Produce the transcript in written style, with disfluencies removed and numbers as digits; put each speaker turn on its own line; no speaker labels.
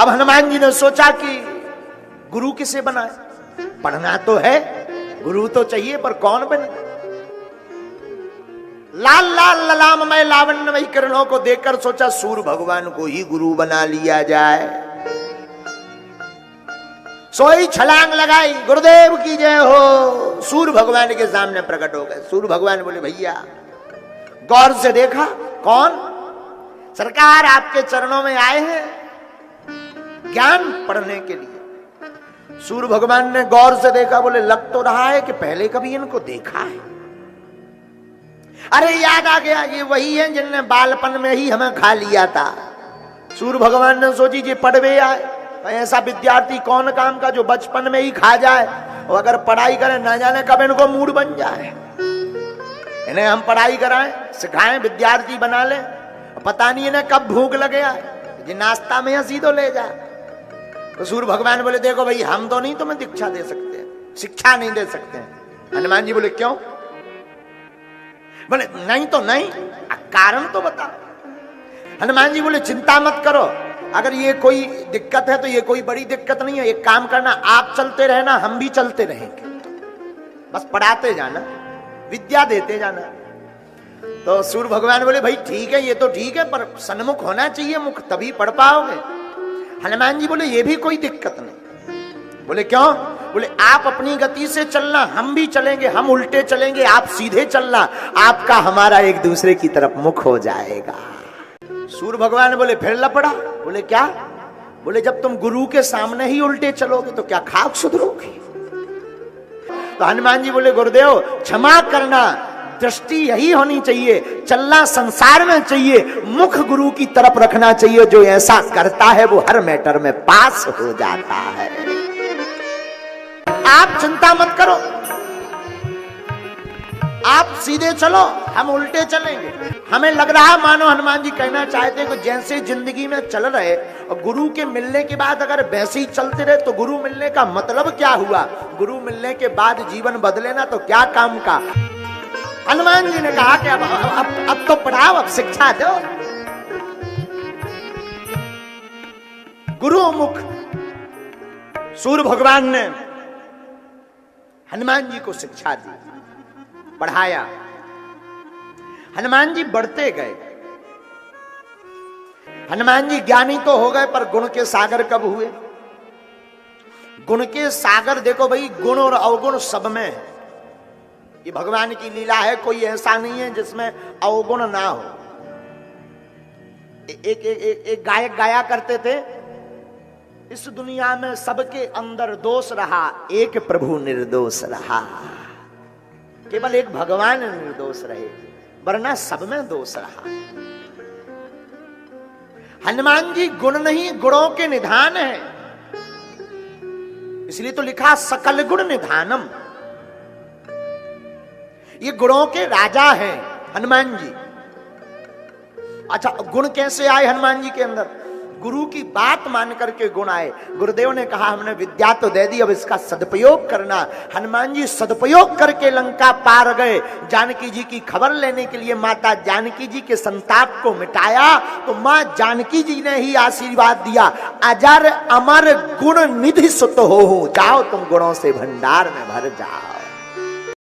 अब हनुमान जी ने सोचा कि गुरु किसे बनाए, पढ़ना तो है, गुरु तो चाहिए, पर कौन बने। लाल लाल ललाममय लावण्यमयी किरणों को देखकर सोचा सूर्य भगवान को ही गुरु बना लिया जाए। सोई छलांग लगाई, गुरुदेव की जय हो। सूर्य भगवान के सामने प्रकट हो गए। सूर्य भगवान बोले भैया, गौर से देखा कौन? सरकार आपके चरणों में आए हैं ज्ञान पढ़ने के लिए। सूर्य भगवान ने गौर से देखा, बोले लग तो रहा है कि पहले कभी इनको देखा है। अरे याद आ गया, ये वही है जिनने बालपन में ही हमें खा लिया था। सूर्य भगवान ने सोची जी पढ़वे आए, ऐसा विद्यार्थी कौन काम का जो बचपन में ही खा जाए, और अगर पढ़ाई करें ना जाने कब इनको मूड बन जाए। इन्हें हम पढ़ाई कराएं, सिखाएं, विद्यार्थी बना लें, पता नहीं इन्हें कब भूख लगे आए, जी नाश्ता में हंसी तो ले जाए। तो सूर्य भगवान बोले देखो भाई, हम तो नहीं तुम्हें दीक्षा दे सकते, शिक्षा नहीं दे सकते। हनुमान जी बोले क्यों? बोले नहीं तो नहीं, कारण तो बता। हनुमान जी बोले चिंता मत करो, अगर ये कोई दिक्कत है तो ये कोई बड़ी दिक्कत नहीं है। एक काम करना, आप चलते रहना, हम भी चलते रहेंगे, बस पढ़ाते जाना, विद्या देते जाना। तो सूर्य भगवान बोले भाई ठीक है, ये तो ठीक है, पर सन्मुख होना चाहिए मुख, तभी पढ़ पाओगे। हनुमान जी बोले ये भी कोई दिक्कत नहीं। बोले क्यों? बोले आप अपनी गति से चलना, हम भी चलेंगे, हम उल्टे चलेंगे, आप सीधे चलना, आपका हमारा एक दूसरे की तरफ मुख हो जाएगा। सूर्य भगवान बोले फिर लपड़ा। बोले क्या? बोले जब तुम गुरु के सामने ही उल्टे चलोगे तो क्या खाक सुधरोगे? तो हनुमान जी बोले गुरुदेव क्षमा करना, दृष्टि यही होनी चाहिए, चलना संसार में चाहिए, मुख गुरु की तरफ रखना चाहिए। जो ऐसा करता है वो हर मैटर में पास हो जाता है। आप चिंता मत करो, आप सीधे चलो, हम उल्टे चलेंगे। हमें लग रहा मानो हनुमान जी कहना चाहते कि जैसे जिंदगी में चल रहे और गुरु के मिलने के बाद अगर वैसे ही चलते रहे तो गुरु मिलने का मतलब क्या हुआ? गुरु मिलने के बाद जीवन बदले ना तो क्या काम का? हनुमान जी ने कहा कि अब तो पढ़ाओ, अब शिक्षा दो। गुरु मुख सूर्य भगवान ने हनुमान जी को शिक्षा दी, पढ़ाया। हनुमान जी बढ़ते गए। हनुमान जी ज्ञानी तो हो गए, पर गुण के सागर कब हुए? गुण के सागर देखो भाई, गुण और अवगुण सब में है। ये भगवान की लीला है, कोई ऐसा नहीं है जिसमें अवगुण ना हो। एक गायक गाया करते थे, इस दुनिया में सबके अंदर दोष रहा, एक प्रभु निर्दोष रहा। केवल एक भगवान निर्दोष रहे, वरना सब में दोष रहा। हनुमान जी गुण नहीं, गुणों के निधान है, इसलिए तो लिखा सकल गुण निधानम। ये गुणों के राजा हैं हनुमान जी। अच्छा, गुण कैसे आए हनुमान जी के अंदर? गुरु की बात मान करके गुण आए। गुरुदेव ने कहा हमने विद्या तो दे दी, अब इसका सदुपयोग करना। हनुमान जी सदुपयोग करके लंका पार गए। जानकी जी की खबर लेने के लिए माता जानकी जी के संताप को मिटाया तो मां जानकी जी ने ही आशीर्वाद दिया, अजर अमर गुण निधि सुत हो, जाओ तुम गुणों से भंडार में भर जाओ।